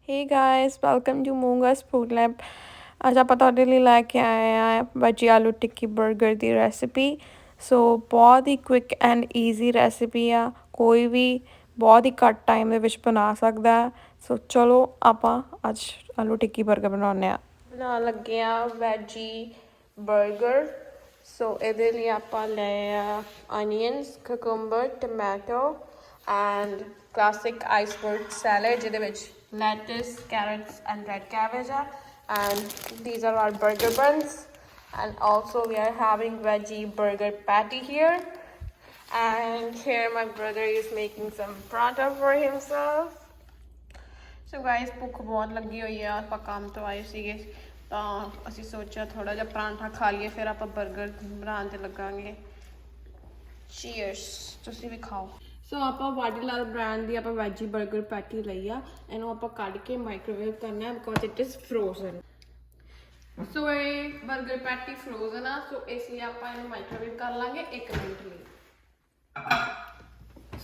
Hey guys, welcome to Mongaz FoodLab। आज ਆਪਾਂ ਤੁਹਾਡੇ ਲਈ ਲੈ ਕੇ ਆਏ ਆ ਵੈਜੀ ਆਲੂ ਟਿੱਕੀ 버ਗਰ ਦੀ ਰੈਸਿਪੀ। ਸੋ ਬਹੁਤ ਹੀ ਕੁਇਕ ਐਂਡ ਈਜ਼ੀ ਰੈਸਿਪੀ ਆ, ਕੋਈ ਵੀ ਬਹੁਤ ਹੀ ਘੱਟ ਟਾਈਮ ਦੇ ਵਿੱਚ ਬਣਾ ਸਕਦਾ। ਸੋ ਚਲੋ ਆਪਾਂ ਅੱਜ ਆਲੂ ਟਿੱਕੀ 버ਗਰ ਬਣਾਉਂਦੇ ਆ। ਬਣਾਉਣ ਲੱਗੇ ਆ ਵੈਜੀ 버ਗਰ। ਸੋ ਇਹਦੇ ਲਈ ਆਪਾਂ ਲਏ ਆ onions, cucumber, tomato and classic iceberg salad ਜਿਹਦੇ ਵਿੱਚ lettuce, carrots and red cabbage are, and these are our burger buns, and also we are having veggie burger patty here, and here my brother is making some paratha for himself। So guys, ਭੁੱਖ ਬਹੁਤ ਲੱਗੀ ਹੋਈ ਆ, ਆਪਾਂ ਕੰਮ ਤੋਂ ਆਏ ਸੀਗੇ ਤਾਂ ਅਸੀਂ ਸੋਚਿਆ ਥੋੜਾ ਜਿਹਾ ਪਰਾਂਠਾ ਖਾ ਲਈਏ, ਫਿਰ ਆਪਾਂ 버ਗਰ ਬਣਾਉਣ ਤੇ ਲੱਗਾਂਗੇ। ਚੀਅਰਸ, ਤੁਸੀਂ ਵੀ ਖਾਓ। ਸੋ ਆਪਾਂ ਵਾਡੀਲਾਲ ਬ੍ਰਾਂਡ ਦੀ ਆਪਾਂ ਵੈਜੀ 버ਗਰ ਪੈਟੀ ਲਈ ਆ, ਇਹਨੂੰ ਆਪਾਂ ਕੱਢ ਕੇ ਮਾਈਕ੍ਰੋਵੇਵ ਕਰਨਾ ਹੈ ਬਿਕੋਜ਼ ਇਟ ਇਜ਼ ਫਰੋਜ਼ਨ। ਸੋ ਇਹ 버ਗਰ ਪੈਟੀ ਫਰੋਜ਼ਨ ਆ, ਸੋ ਇਸ ਲਈ ਆਪਾਂ ਇਹਨੂੰ ਮਾਈਕ੍ਰੋਵੇਵ ਕਰ ਲਾਂਗੇ 1 ਮਿੰਟ ਲਈ।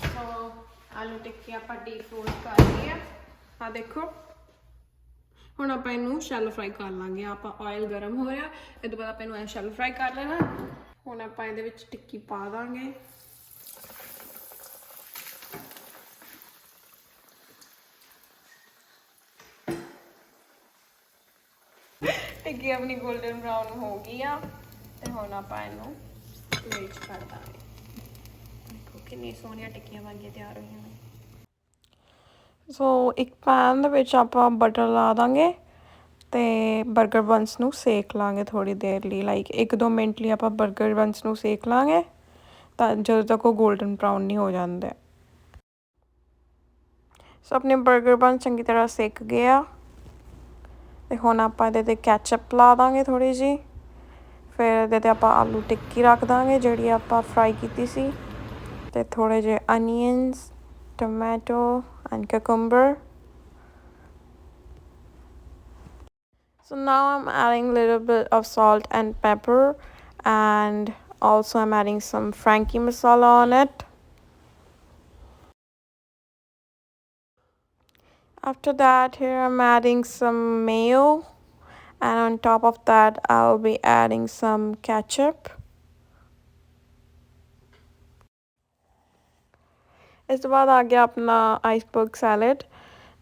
ਸੋ ਆਲੂ ਟਿੱਕੀ ਆਪਾਂ ਡੀਪ ਫਰੋਜ਼ ਕਰ ਲਈ ਆ, ਆ ਦੇਖੋ। ਹੁਣ ਆਪਾਂ ਇਹਨੂੰ ਸ਼ੈਲੋ ਫਰਾਈ ਕਰ ਲਾਂਗੇ। ਆਪਾਂ ਆਇਲ ਗਰਮ ਹੋ ਰਿਹਾ, ਇਹ ਤੋਂ ਬਾਅਦ ਆਪਾਂ ਇਹਨੂੰ ਸ਼ੈਲੋ ਫਰਾਈ ਕਰ ਲੈਣਾ। ਹੁਣ ਆਪਾਂ ਇਹਦੇ ਵਿੱਚ ਟਿੱਕੀ ਪਾ ਦਾਂਗੇ। ਟਿੱਕੀ ਆਪਣੀ ਗੋਲਡਨ ਬਰਾਊਨ ਹੋ ਗਈ ਆ ਤੇ ਹੁਣ ਆਪਾਂ ਇਹਨੂੰ ਵਿੱਚ ਕੱਢ ਦਾਂਗੇ। ਦੇਖੋ ਕਿੰਨੀ ਸੋਹਣੀਆਂ ਟਿੱਕੀਆਂ ਬਣ ਕੇ ਤਿਆਰ ਹੋਈਆਂ ਨੇ। ਸੋ ਇੱਕ ਪੈਨ ਦੇ ਵਿੱਚ ਆਪਾਂ ਬਟਰ ਲਾ ਦਾਂਗੇ ਤੇ 버ਗਰ ਬੰਸ ਨੂੰ ਸੇਕ ਲਾਂਗੇ ਥੋੜੀ ਦੇਰ ਲਈ, ਲਾਈਕ 1-2 ਮਿੰਟ ਲਈ ਆਪਾਂ 버ਗਰ ਬੰਸ ਨੂੰ ਸੇਕ ਲਾਂਗੇ ਤਾਂ ਜਦੋਂ ਤੱਕ ਉਹ ਗੋਲਡਨ ਬਰਾਊਨ ਨਹੀਂ ਹੋ ਜਾਂਦੇ। ਸੋ ਆਪਣੇ 버ਗਰ ਬੰਸ ਚੰਗੀ ਤਰ੍ਹਾਂ ਸੇਕ ਗਏ ਆ ਤੇ ਹੁਣ ਆਪਾਂ ਇਹਦੇ ਤੇ ਕੈਚਅਪ ਲਾ ਦਾਂਗੇ ਥੋੜੀ ਜੀ, ਫਿਰ ਇਹਦੇ ਤੇ ਆਪਾਂ ਆਲੂ ਟਿੱਕੀ ਰੱਖ ਦਾਂਗੇ ਜਿਹੜੀ ਆਪਾਂ ਫਰਾਈ ਕੀਤੀ ਸੀ, ਤੇ ਥੋੜੇ ਜਿਹੇ onions, tomato and cucumber। So now I'm adding a little bit of salt and pepper, and also I'm adding some Frankie masala on it। After that, here I'm adding some mayo, and on top of that I'll be adding some ketchup। ਇਸ ਤੋਂ ਬਾਅਦ ਆ ਗਿਆ ਆਪਣਾ iceberg salad.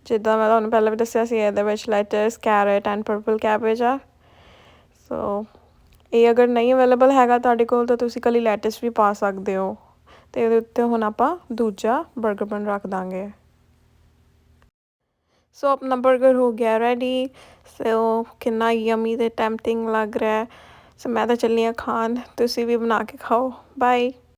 ਜਿੱਦਾਂ ਮੈਂ ਤੁਹਾਨੂੰ ਪਹਿਲਾਂ ਵੀ ਦੱਸਿਆ ਸੀ, ਇਹਦੇ ਵਿੱਚ lettuce, carrot and purple cabbage ਆ। ਸੋ ਇਹ ਅਗਰ ਨਹੀਂ ਅਵੇਲੇਬਲ ਹੈਗਾ ਤੁਹਾਡੇ ਕੋਲ ਤਾਂ ਤੁਸੀਂ ਇਕੱਲੀ ਲੈਟਸ ਵੀ ਪਾ ਸਕਦੇ ਹੋ। ਅਤੇ ਇਹਦੇ ਉੱਤੇ ਹੁਣ ਆਪਾਂ ਦੂਜਾ 버ਗਰ ਬਨ ਰੱਖ ਦਾਂਗੇ। ਸੋ ਆਪਣਾ 버ਗਰ ਹੋ ਗਿਆ ਰੈਡੀ। ਸੋ ਕਿੰਨਾ ਯਮੀ ਅਤੇ ਟੈਂਪਟਿੰਗ ਲੱਗ ਰਿਹਾ। ਸੋ ਮੈਂ ਤਾਂ ਚੱਲੀ ਹਾਂ ਖਾਣ, ਤੁਸੀਂ ਵੀ ਬਣਾ ਕੇ ਖਾਓ। ਬਾਏ।